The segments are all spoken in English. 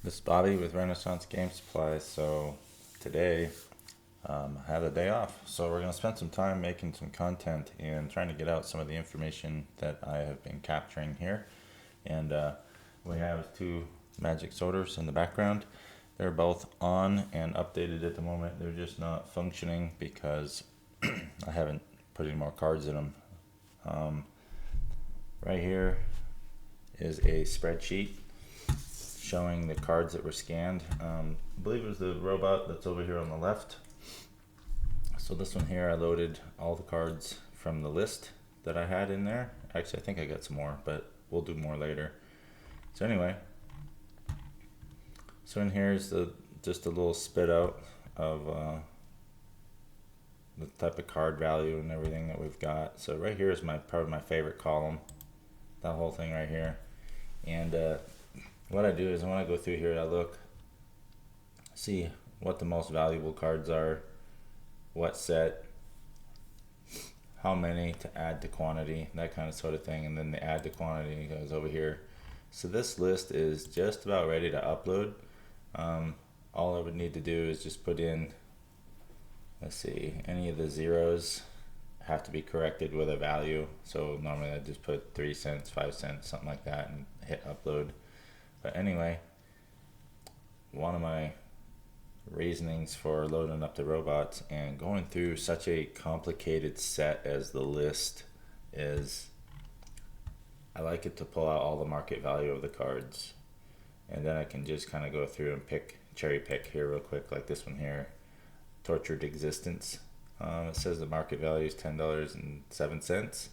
This is Bobby with Renaissance Game Supply. So today I have a day off. So we're going to spend some time making some content and trying to get out some of the information that I have been capturing here. And we have two magic sorters in the background. They're both on and updated at the moment. They're just not functioning because I haven't put any more cards in them. Right here is a spreadsheet showing the cards that were scanned. I believe it was the robot that's over here on the left. So this one here, I loaded all the cards from the list that I had in there. Actually, I think I got some more, but we'll do more later. So anyway, so in here is just a little spit out of the type of card value and everything that we've got. So right here is probably my favorite column, that whole thing right here. And what I do is when I go through here, I look, see what the most valuable cards are, what set, how many to add to quantity, that kind of sort of thing, and then the add to quantity goes over here. So this list is just about ready to upload. All I would need to do is just put in, let's see, any of the zeros have to be corrected with a value. So normally I just put 3 cents, 5 cents, something like that, and hit upload. But anyway, one of my reasonings for loading up the robots and going through such a complicated set as the list is I like it to pull out all the market value of the cards, and then I can just kind of go through and cherry pick here real quick, like this one here, Tortured Existence. It says the market value is $10.07.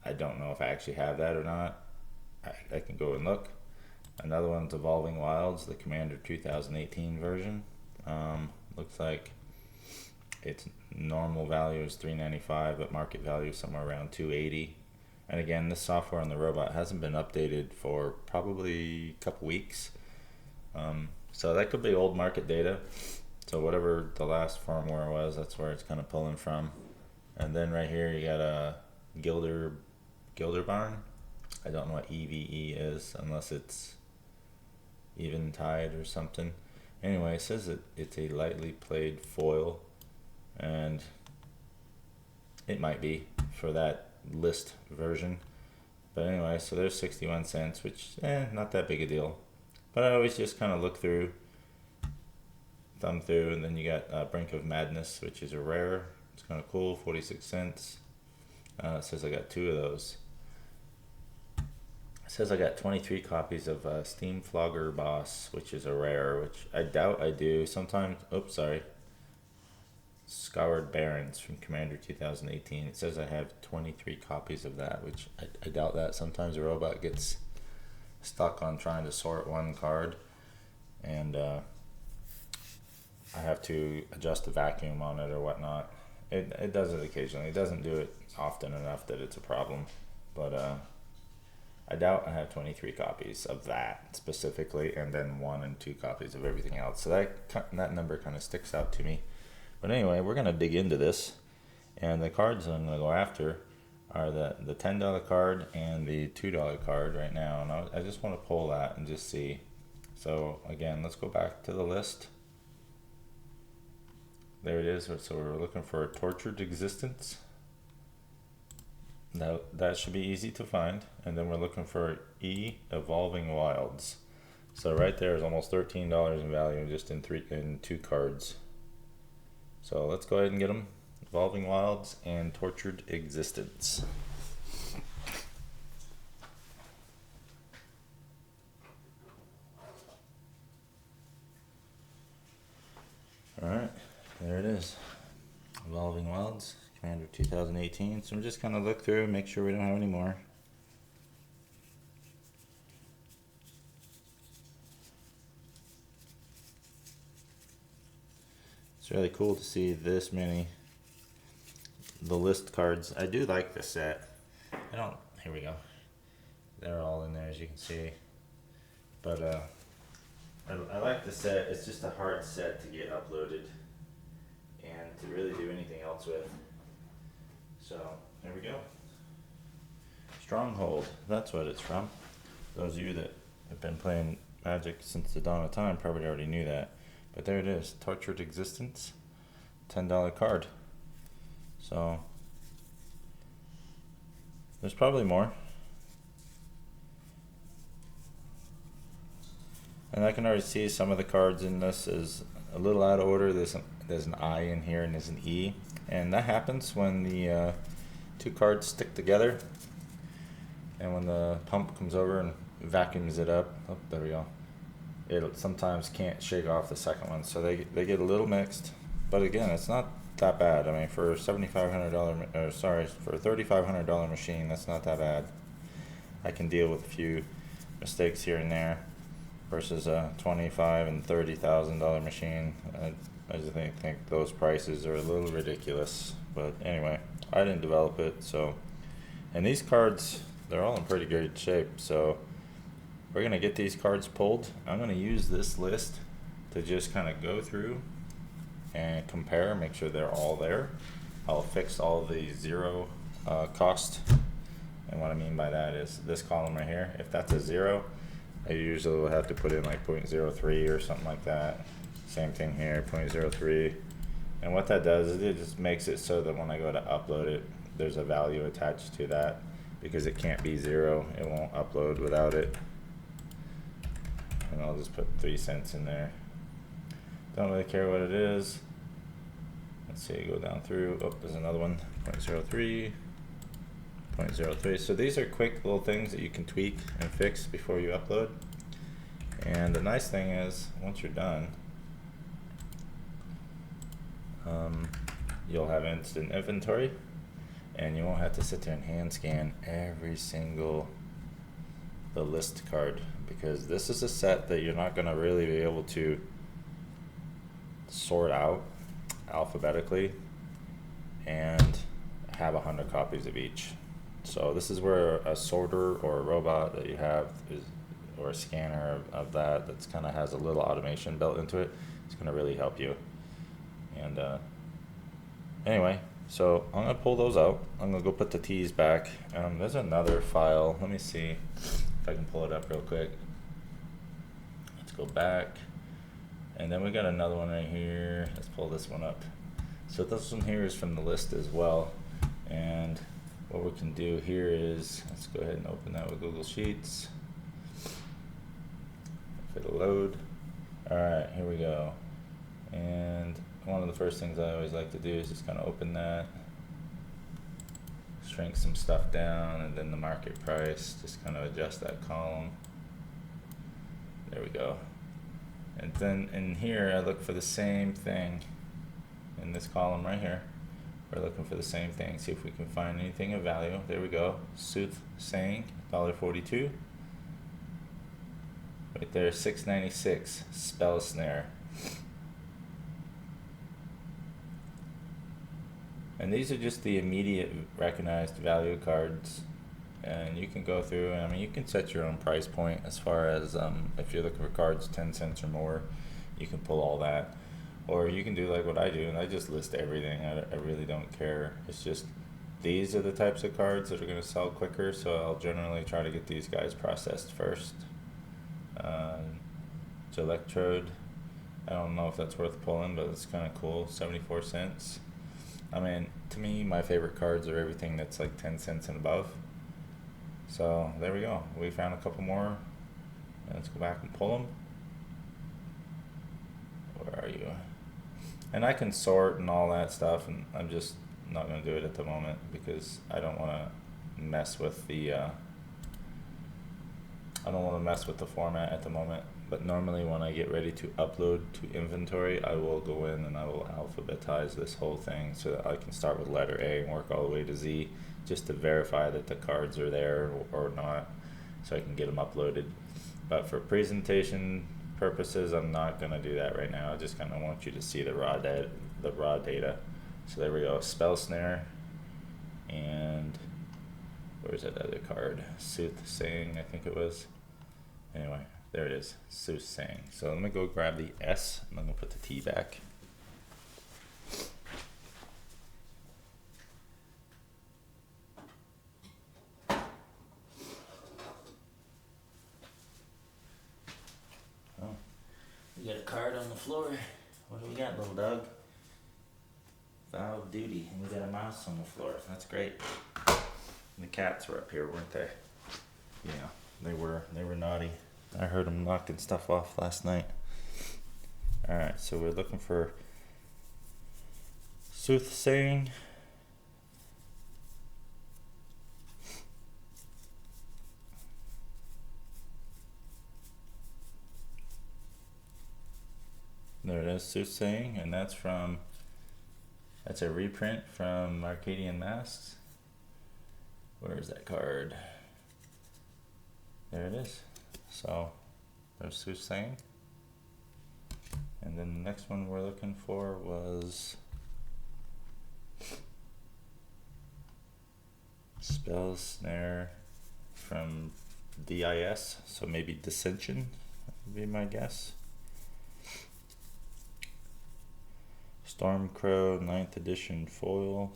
I don't know if I actually have that or not. I can go and look. Another one's Evolving Wilds, the Commander 2018 version. Looks like its normal value is $3.95, but market value is somewhere around $2.80. And again, this software on the robot hasn't been updated for probably a couple weeks. So that could be old market data. So whatever the last firmware was, that's where it's kind of pulling from. And then right here you got a Gilder Barn. I don't know what EVE is unless it's Eventide or something. Anyway, it says that it's a lightly played foil, and it might be for that list version. But anyway, so there's 61 cents, which not that big a deal. But I always just kind of look through, thumb through, and then you got Brink of Madness, which is a rare. It's kind of cool, 46 cents. It says I got 2 of those. It says I got 23 copies of Steam Flogger Boss, which is a rare, which I doubt I do. Sometimes, Scoured Barons from Commander 2018. It says I have 23 copies of that, which I doubt that. Sometimes a robot gets stuck on trying to sort one card, and I have to adjust the vacuum on it or whatnot. It does it occasionally. It doesn't do it often enough that it's a problem, but I doubt I have 23 copies of that specifically, and then 1 and 2 copies of everything else. So that number kind of sticks out to me. But anyway, we're going to dig into this, and the cards I'm going to go after are the $10 card and the $2 card right now, and I just want to pull that and just see. So again, let's go back to the list. There it is. So we're looking for a Tortured Existence. Now that should be easy to find, and then we're looking for Evolving Wilds. So right there is almost $13 in value just in 2 cards. So let's go ahead and get them. Evolving Wilds and Tortured Existence. Alright, there it is. Evolving Wilds, Commander 2018. So I'm just kind of look through and make sure we don't have any more. It's really cool to see this many, the list cards. I do like the set. Here we go. They're all in there as you can see. But I like the set. It's just a hard set to get uploaded and to really do anything else with. So there we go. Stronghold, that's what it's from. Those of you that have been playing Magic since the dawn of time probably already knew that. But there it is, Tortured Existence, $10 card. So there's probably more. And I can already see some of the cards in this is a little out of order. There's an I in here and there's an E. And that happens when the two cards stick together. And when the pump comes over and vacuums it up, oh, there we go. It sometimes can't shake off the second one. So they get a little mixed. But again, it's not that bad. I mean, for a for a $3,500 machine, that's not that bad. I can deal with a few mistakes here and there versus a $25,000 and $30,000 machine. I just think those prices are a little ridiculous. But anyway, I didn't develop it, so. And these cards, they're all in pretty good shape. So we're gonna get these cards pulled. I'm gonna use this list to just kind of go through and compare, make sure they're all there. I'll fix all the zero cost. And what I mean by that is this column right here. If that's a 0, I usually will have to put in like 0.03 or something like that. Same thing here, 0.03. And what that does is it just makes it so that when I go to upload it, there's a value attached to that, because it can't be 0. It won't upload without it. And I'll just put 3 cents in there. Don't really care what it is. Let's see, go down through. Oh, there's another one, 0.03. 0.03. So these are quick little things that you can tweak and fix before you upload. And the nice thing is, once you're done, you'll have instant inventory, and you won't have to sit there and hand scan every single the list card, because this is a set that you're not going to really be able to sort out alphabetically and have 100 copies of each. So this is where a sorter or a robot that you have is, or a scanner of that that's kind of has a little automation built into it, it's going to really help you. And anyway, so I'm going to pull those out. I'm going to go put the T's back. There's another file. Let me see if I can pull it up real quick. Let's go back. And then we got another one right here. Let's pull this one up. So this one here is from the list as well. And what we can do here is, let's go ahead and open that with Google Sheets. If it'll load. Alright, here we go. And one of the first things I always like to do is just kind of open that, shrink some stuff down, and then the market price, just kind of adjust that column. There we go. And then in here I look for the same thing in this column right here. We're looking for the same thing, see if we can find anything of value. There we go. Soothsaying, $1.42. Right there, $6.96. Spell Snare. And these are just the immediate recognized value cards. And you can go through, and I mean, you can set your own price point as far as if you're looking for cards 10 cents or more, you can pull all that. Or you can do like what I do, and I just list everything. I really don't care. It's just these are the types of cards that are going to sell quicker, so I'll generally try to get these guys processed first. Electrode, I don't know if that's worth pulling, but it's kind of cool. 74 cents. I mean, to me, my favorite cards are everything that's like 10 cents and above. So there we go. We found a couple more. Let's go back and pull them. Where are you? And I can sort and all that stuff, and I'm just not going to do it at the moment because I don't want to mess with the format at the moment. But normally when I get ready to upload to inventory, I will go in and I will alphabetize this whole thing so that I can start with letter A and work all the way to Z, just to verify that the cards are there or not, so I can get them uploaded. But for presentation purposes, I'm not going to do that right now. I just kind of want you to see the raw data. So there we go. Spell Snare. And where's that other card? Soothsaying, I think it was. Anyway, there it is. Soothsaying. So let me go grab the S, and I'm going to put the T back. We got a card on the floor. What do we got, little dog? Vow of Duty. And we got a mouse on the floor. That's great. And the cats were up here, weren't they? Yeah, they were. They were naughty. I heard them knocking stuff off last night. Alright, so we're looking for soothsaying. There it is, soothsaying, and that's a reprint from Arcadian Masks. Where is that card? There it is. So there's soothsaying. And then the next one we're looking for was Spell Snare from DIS, so maybe Dissension would be my guess. Stormcrow 9th edition foil.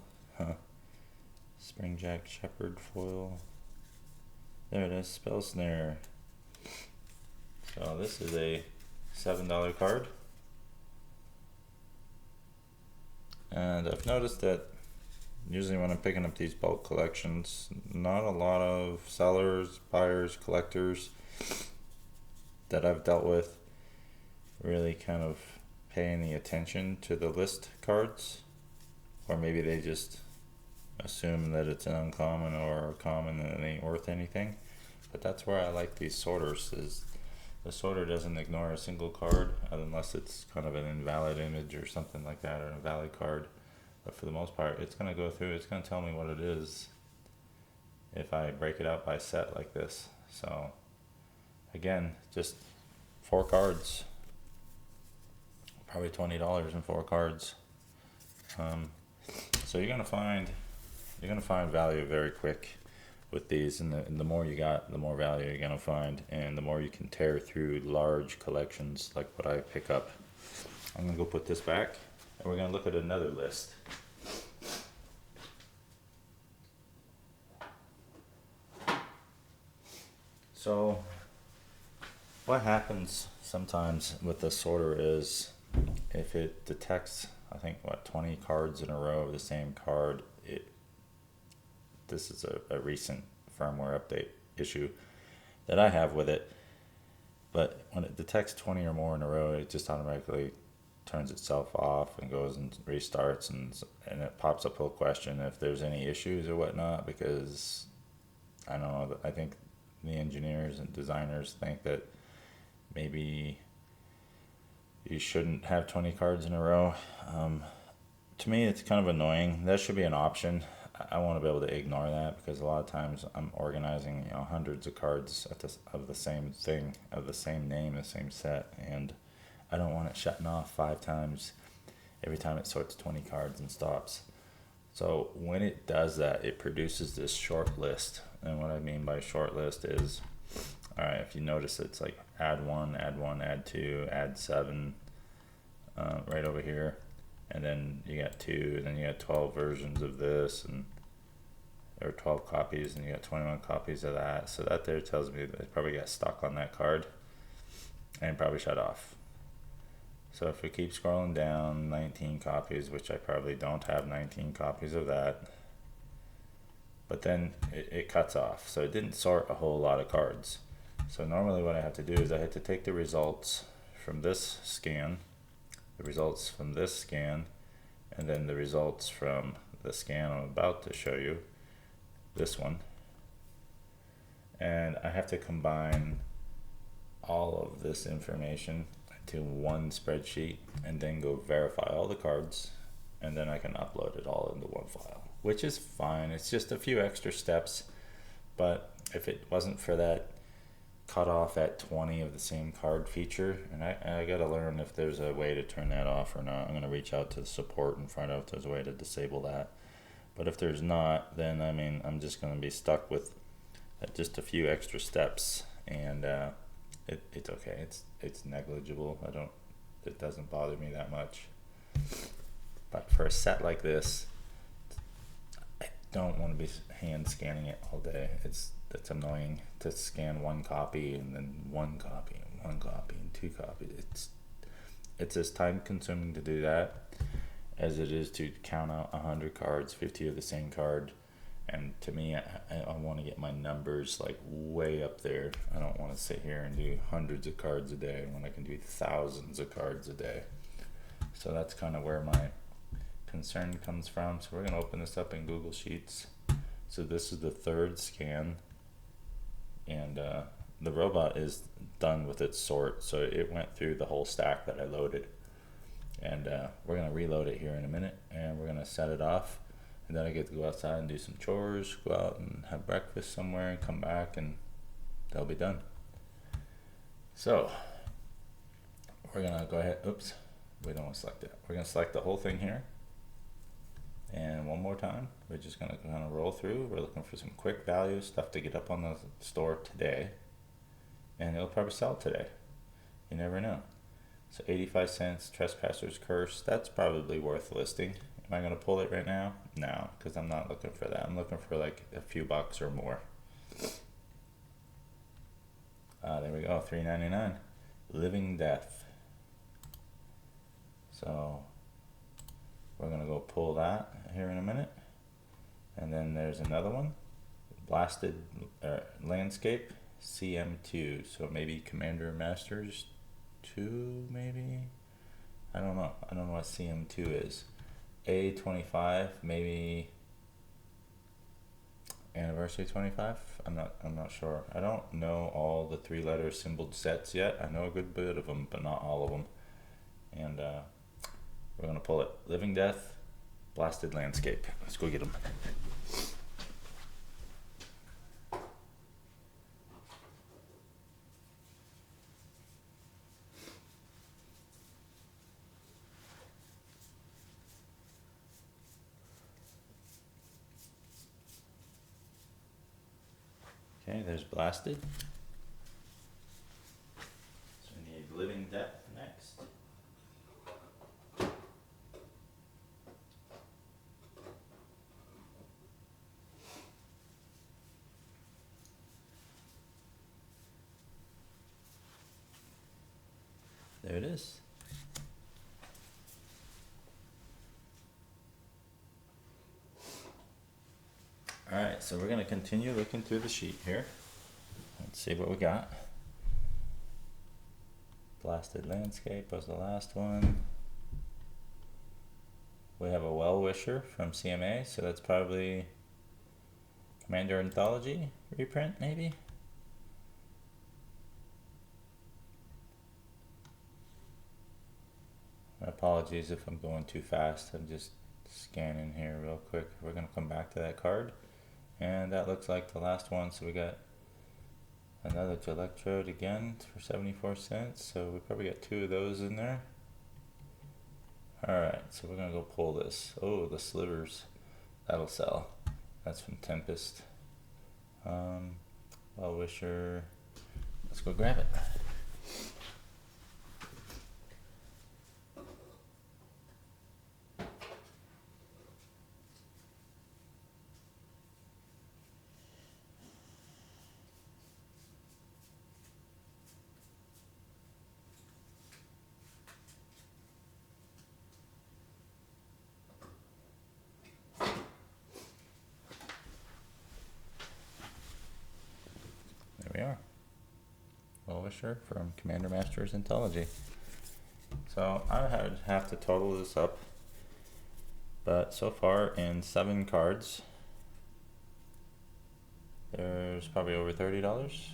Springjack Shepherd foil. There it is, Spell Snare. So this is a $7 card. And I've noticed that usually when I'm picking up these bulk collections, not a lot of sellers, buyers, collectors that I've dealt with really kind of pay any attention to the list cards, or maybe they just assume that it's an uncommon or a common and it ain't worth anything. But that's where I like these sorters, is the sorter doesn't ignore a single card unless it's kind of an invalid image or something like that, or an invalid card. But for the most part, it's going to go through, it's going to tell me what it is if I break it out by set like this. So again, just 4 cards, probably $20 in 4 cards. So you're gonna find value very quick with these, and the more you got, the more value you're gonna find, and the more you can tear through large collections like what I pick up. I'm gonna go put this back, and we're gonna look at another list. So what happens sometimes with the sorter is, if it detects, I think, 20 cards in a row of the same card, this is a recent firmware update issue that I have with it, but when it detects 20 or more in a row, it just automatically turns itself off and goes and restarts, and it pops up a little question if there's any issues or whatnot, because I don't know, I think the engineers and designers think that maybe you shouldn't have 20 cards in a row. To me, it's kind of annoying. That should be an option. I want to be able to ignore that, because a lot of times I'm organizing, hundreds of cards of the same thing, of the same name, the same set, and I don't want it shutting off 5 times every time it sorts 20 cards and stops. So when it does that, it produces this short list. And what I mean by short list is, alright, if you notice, it's like add 1, add 2, add 7, right over here. And then you got 2, and then you got 12 versions of this, and or 12 copies, and you got 21 copies of that. So that there tells me that it probably got stuck on that card and probably shut off. So if we keep scrolling down, 19 copies, which I probably don't have 19 copies of that, but then it cuts off. So it didn't sort a whole lot of cards. So normally what I have to do is I have to take the results from this scan, the results from this scan, and then the results from the scan I'm about to show you, this one, and I have to combine all of this information into one spreadsheet and then go verify all the cards, and then I can upload it all into one file, which is fine. It's just a few extra steps, but if it wasn't for that cut off at 20 of the same card feature, and I gotta learn if there's a way to turn that off or not. I'm gonna reach out to the support and find out if there's a way to disable that. But if there's not, then I mean, I'm just gonna be stuck with just a few extra steps, and it's okay. It's negligible. It doesn't bother me that much. But for a set like this, I don't want to be hand scanning it all day. It's annoying to scan one copy and then one copy and 2 copies. it's as time consuming to do that as it is to count out 100 cards, 50 of the same card. And to me, I want to get my numbers like way up there. I don't want to sit here and do hundreds of cards a day when I can do thousands of cards a day. So that's kind of where my concern comes from. So we're going to open this up in Google Sheets. So this is the third scan, and the robot is done with its sort. So it went through the whole stack that I loaded. And we're going to reload it here in a minute, and we're going to set it off. And then I get to go outside and do some chores, go out and have breakfast somewhere, and come back, and they'll be done. So we're going to go ahead. Oops, we don't want to select that. We're going to select the whole thing here. And one more time, we're just going to kind of roll through. We're looking for some quick value stuff to get up on the store today. And it'll probably sell today. You never know. So 85 cents, Trespasser's Curse. That's probably worth listing. Am I going to pull it right now? No, because I'm not looking for that. I'm looking for like a few bucks or more. There we go, $3.99. Living Death. So we're going to go pull that here in a minute. And then there's another one. Blasted Landscape CM2. So maybe Commander Masters 2 maybe? I don't know. I don't know what CM2 is. A25, maybe Anniversary 25. I'm not sure. I don't know all the 3-letter symboled sets yet. I know a good bit of them, but not all of them. And we're gonna pull it. Living Death, Blasted Landscape. Let's go get them. Okay, there's Blasted. So we need Living Death next. There it is. Alright, so we're going to continue looking through the sheet here. Let's see what we got. Blasted Landscape was the last one. We have a Well-Wisher from CMA, so that's probably Commander Anthology reprint, maybe? My apologies if I'm going too fast. I'm just scanning here real quick. We're going to come back to that card. And that looks like the last one. So we got another Electrode again for 74 cents. So we probably got 2 of those in there. Alright, so we're going to go pull this. Oh, the slivers. That'll sell. That's from Tempest. Well-Wisher. Let's go grab it. We are. Well-Wisher from Commander Masters Anthology. So I would have to total this up, but so far in 7 cards, there's probably over $30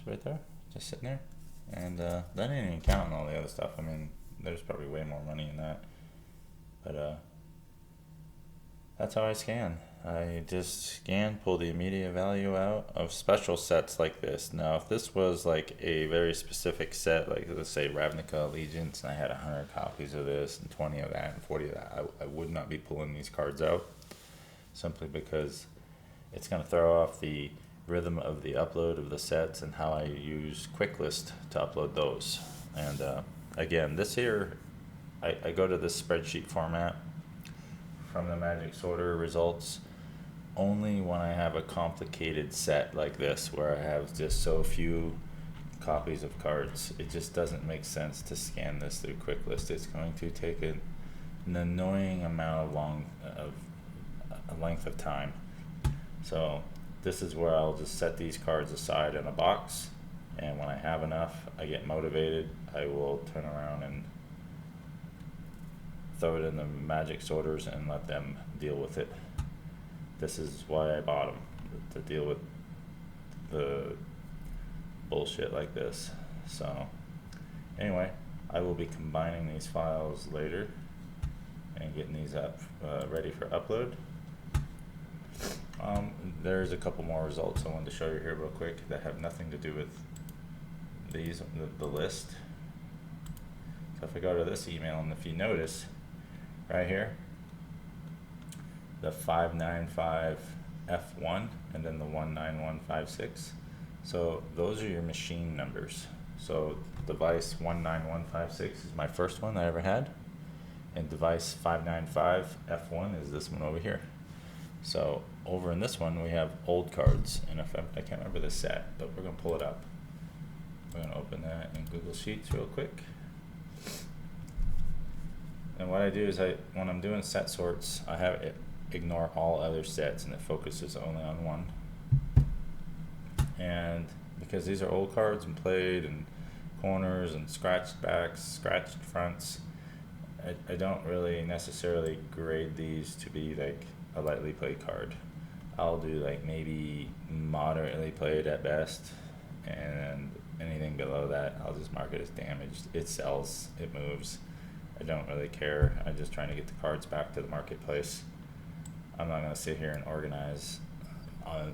right there, just sitting there. And that ain't even counting all the other stuff. I mean, there's probably way more money in that. But that's how I scan. I just scan, pull the immediate value out of special sets like this. Now, if this was like a very specific set, like let's say Ravnica Allegiance, and I had 100 copies of this, and 20 of that, and 40 of that, I would not be pulling these cards out, simply because it's going to throw off the rhythm of the upload of the sets and how I use QuickList to upload those. And again, this here, I go to this spreadsheet format from the Magic Sorter results only when I have a complicated set like this, where I have just so few copies of cards. It just doesn't make sense to scan this through QuickList. It's going to take an annoying amount of a length of time. So this is where I'll just set these cards aside in a box, and when I have enough, I get motivated, I will turn around and throw it in the magic sorters and let them deal with it. This is why I bought them, to deal with the bullshit like this. So anyway, I will be combining these files later and getting these up ready for upload. There's a couple more results I wanted to show you here real quick that have nothing to do with these, the list. So if I go to this email, and if you notice right here, the 595F1 and then the 19156. So those are your machine numbers. So device 19156 is my first one I ever had, and device 595F1 is this one over here. So over in this one we have old cards, and if I can't remember the set, but we're gonna pull it up. We're gonna open that in Google Sheets real quick. And what I do is when I'm doing set sorts, I have it ignore all other sets, and it focuses only on one. And because these are old cards and played, and corners and scratched backs, scratched fronts, I don't really necessarily grade these to be like a lightly played card. I'll do like maybe moderately played at best, and anything below that I'll just mark it as damaged. It sells, it moves. I don't really care. I'm just trying to get the cards back to the marketplace. I'm not going to sit here and organize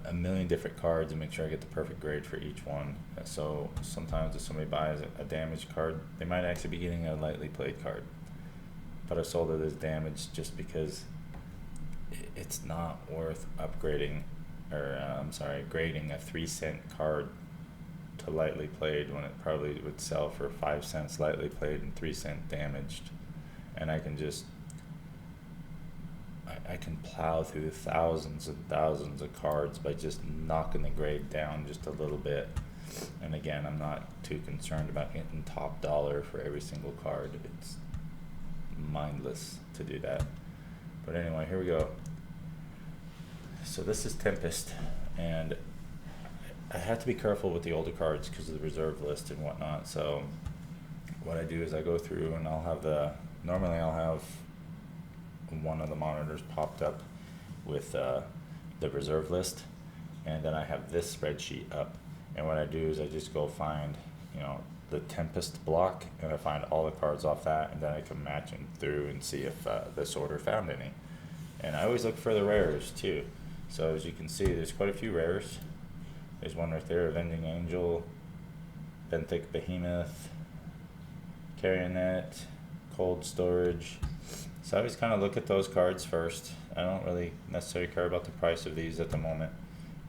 a million different cards and make sure I get the perfect grade for each one. So sometimes if somebody buys a damaged card, they might actually be getting a lightly played card, but I sold it as damaged just because it's not worth upgrading, or grading a 3-cent card to lightly played when it probably would sell for 5 cents lightly played and 3 cent damaged. And I can just I can plow through thousands and thousands of cards by just knocking the grade down just a little bit. And again, I'm not too concerned about getting top dollar for every single card. It's mindless to do that. But anyway, here we go. So this is Tempest, and I have to be careful with the older cards because of the reserve list and whatnot. So what I do is I go through and normally I'll have one of the monitors popped up with the reserve list, and then I have this spreadsheet up, and what I do is I just go find the Tempest block, and I find all the cards off that, and then I can match them through and see if the sorter found any. And I always look for the rares too. So as you can see, there's quite a few rares. There's one right there, Avenging Angel, Benthic Behemoth, Carrionet, Cold Storage. So I always kind of look at those cards first. I don't really necessarily care about the price of these at the moment,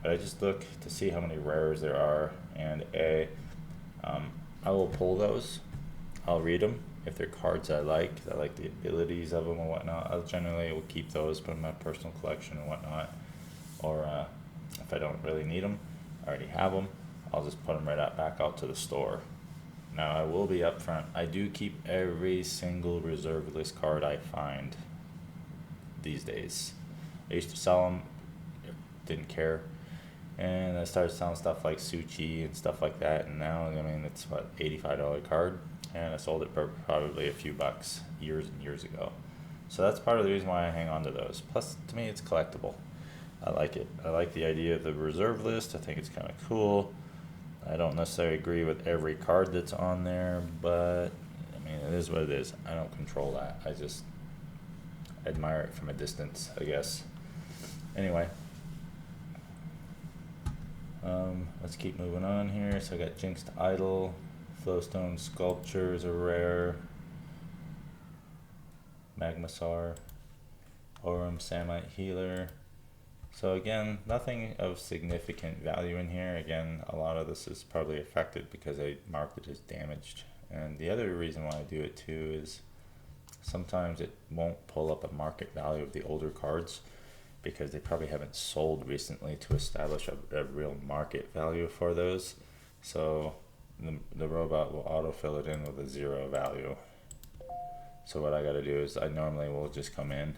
but I just look to see how many rares there are, and I will pull those. I'll read them. If they're cards I like the abilities of them and whatnot, I generally will keep those, put in my personal collection and whatnot. Or if I don't really need them, I already have them, I'll just put them back out to the store. Now I will be upfront. I do keep every single reserve list card I find these days. I used to sell them, didn't care, and I started selling stuff like Suchi and stuff like that. And now, it's what, $85 card, and I sold it for probably a few bucks years and years ago. So that's part of the reason why I hang on to those. Plus, to me, it's collectible. I like it. I like the idea of the reserve list. I think it's kind of cool. I don't necessarily agree with every card that's on there, but it is what it is. I don't control that. I just admire it from a distance, I guess. Anyway, let's keep moving on here. So I got Jinxed Idol, Flowstone Sculpture is a rare, Magmasar, Aurum Samite Healer. So again, nothing of significant value in here. Again, a lot of this is probably affected because I marked it as damaged. And the other reason why I do it too is sometimes it won't pull up a market value of the older cards because they probably haven't sold recently to establish a real market value for those. So the robot will autofill it in with a 0 value. So what I gotta do is I normally will just come in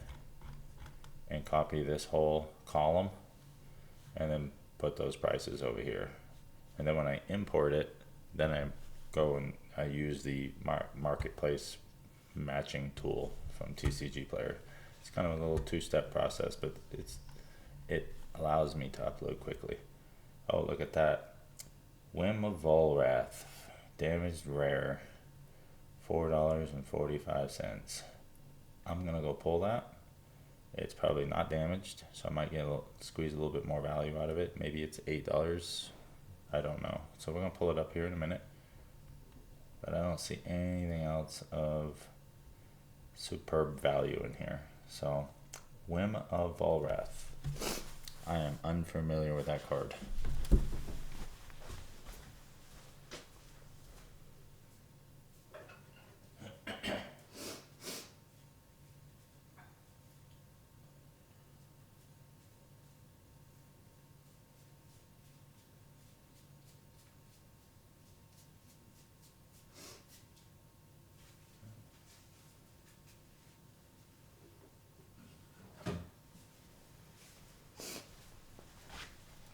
and copy this whole column and then put those prices over here. And then when I import it, then I go and I use the marketplace matching tool from TCG Player. It's kind of a little two-step process, but it allows me to upload quickly. Oh, look at that. Whim of Volrath, damaged rare, $4.45. I'm gonna go pull that. It's probably not damaged, so I might squeeze a little bit more value out of it. Maybe it's $8. I don't know. So we're gonna pull it up here in a minute. But I don't see anything else of superb value in here. So, Whim of Volrath. I am unfamiliar with that card.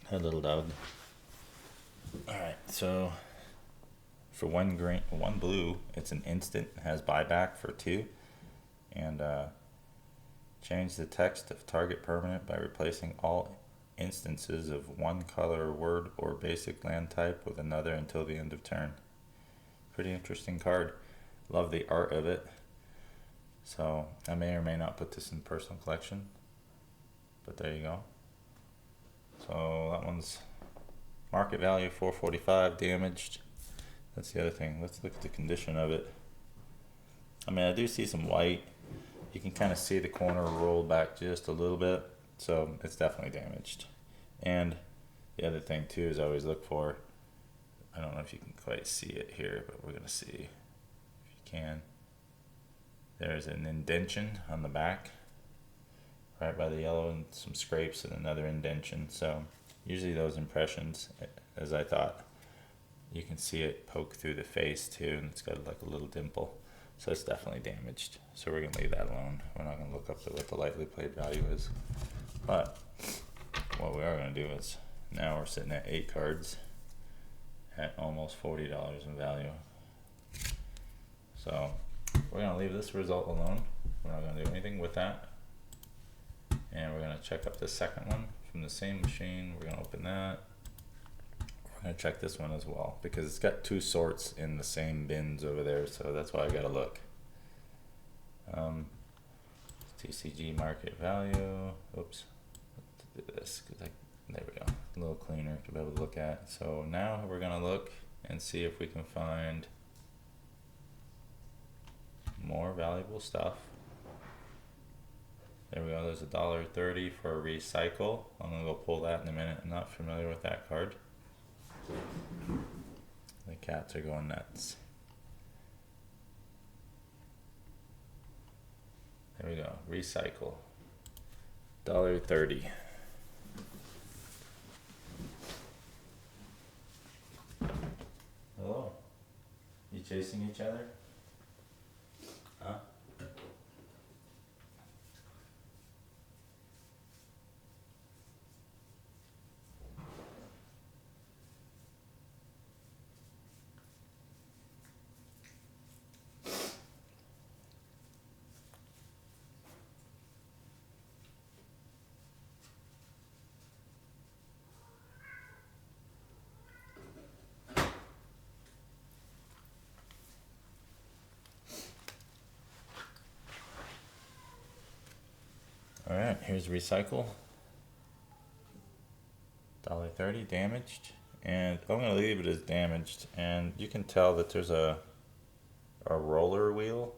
Hey, little dog. Alright, so for one green, one blue, it's an instant, has buyback for 2. And change the text of target permanent by replacing all instances of one color, word, or basic land type with another until the end of turn. Pretty interesting card. Love the art of it. So I may or may not put this in personal collection, but there you go. So that one's market value $4.45, damaged. That's the other thing. Let's look at the condition of it. I mean, I do see some white. You can kind of see the corner roll back just a little bit, so it's definitely damaged. And the other thing too is I always look for, I don't know if you can quite see it here, but we're gonna see if you can. There's an indentation on the back right by the yellow, and some scrapes and another indentation. So usually those impressions, as I thought, you can see it poke through the face too, and it's got like a little dimple. So it's definitely damaged. So we're gonna leave that alone. We're not gonna look up what the lightly played value is. But what we are gonna do is, now we're sitting at 8 cards at almost $40 in value. So we're gonna leave this result alone. We're not gonna do anything with that. And we're gonna check up the second one from the same machine. We're gonna open that. We're gonna check this one as well, because it's got 2 sorts in the same bins over there, so that's why I gotta look. TCG market value. Oops. Let's do this, there we go. A little cleaner to be able to look at. So now we're gonna look and see if we can find more valuable stuff. There we go, there's $1.30 for a recycle. I'm gonna go pull that in a minute. I'm not familiar with that card. The cats are going nuts. There we go, recycle. $1.30. Hello? You chasing each other? Huh? Alright, here's recycle. $1.30, damaged. And I'm going to leave it as damaged. And you can tell that there's a roller wheel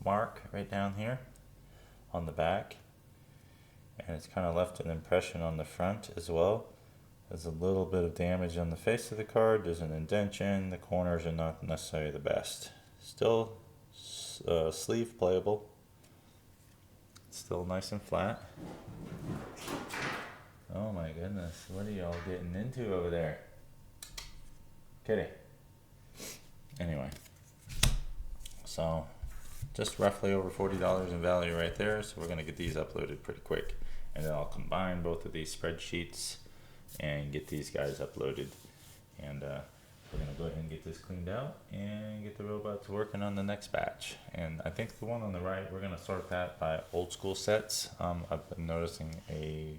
mark right down here on the back. And it's kind of left an impression on the front as well. There's a little bit of damage on the face of the card. There's an indentation. The corners are not necessarily the best. Still sleeve playable. Still nice and flat. Oh my goodness, what are y'all getting into over there? Kitty, anyway, so just roughly over $40 in value right there. So we're gonna get these uploaded pretty quick, and then I'll combine both of these spreadsheets and get these guys uploaded. And we're gonna go ahead and get this cleaned out and get the robots working on the next batch. And I think the one on the right, we're gonna sort that by old school sets. I've been noticing a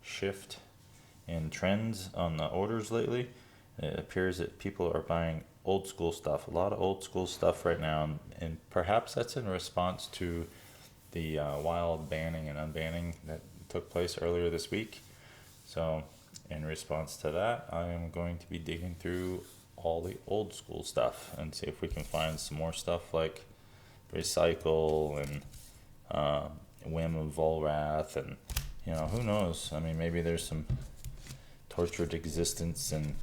shift in trends on the orders lately. It appears that people are buying old school stuff, a lot of old school stuff right now, and perhaps that's in response to the wild banning and unbanning that took place earlier this week. So in response to that, I am going to be digging through all the old school stuff and see if we can find some more stuff like Recycle and Whim of Volrath, and who knows, I mean, maybe there's some Tortured Existence and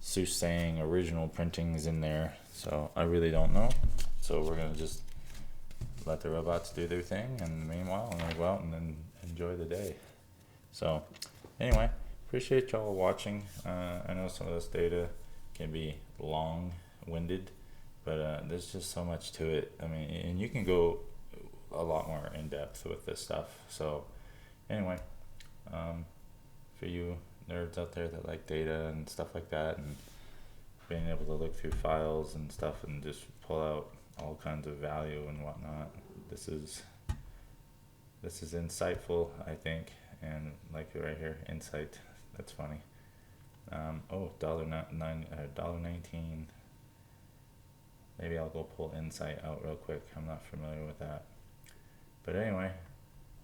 soothsaying original printings in there, so I really don't know. So we're gonna just let the robots do their thing, and meanwhile I'm gonna go out and then enjoy the day. So anyway, appreciate y'all watching. I know some of this data can be long-winded, but there's just so much to it. I mean, and you can go a lot more in depth with this stuff. So anyway, for you nerds out there that like data and stuff like that, and being able to look through files and stuff and just pull out all kinds of value and whatnot, this is insightful, I think. And like right here, insight, that's funny. $1.19. Maybe I'll go pull insight out real quick. I'm not familiar with that, but anyway,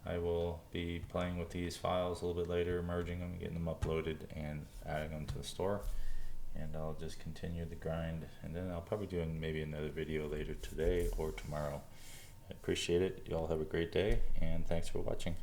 I will be playing with these files a little bit later, merging them, getting them uploaded, and adding them to the store. And I'll just continue the grind, and then I'll probably do maybe another video later today or tomorrow. I appreciate it. Y'all have a great day, and thanks for watching.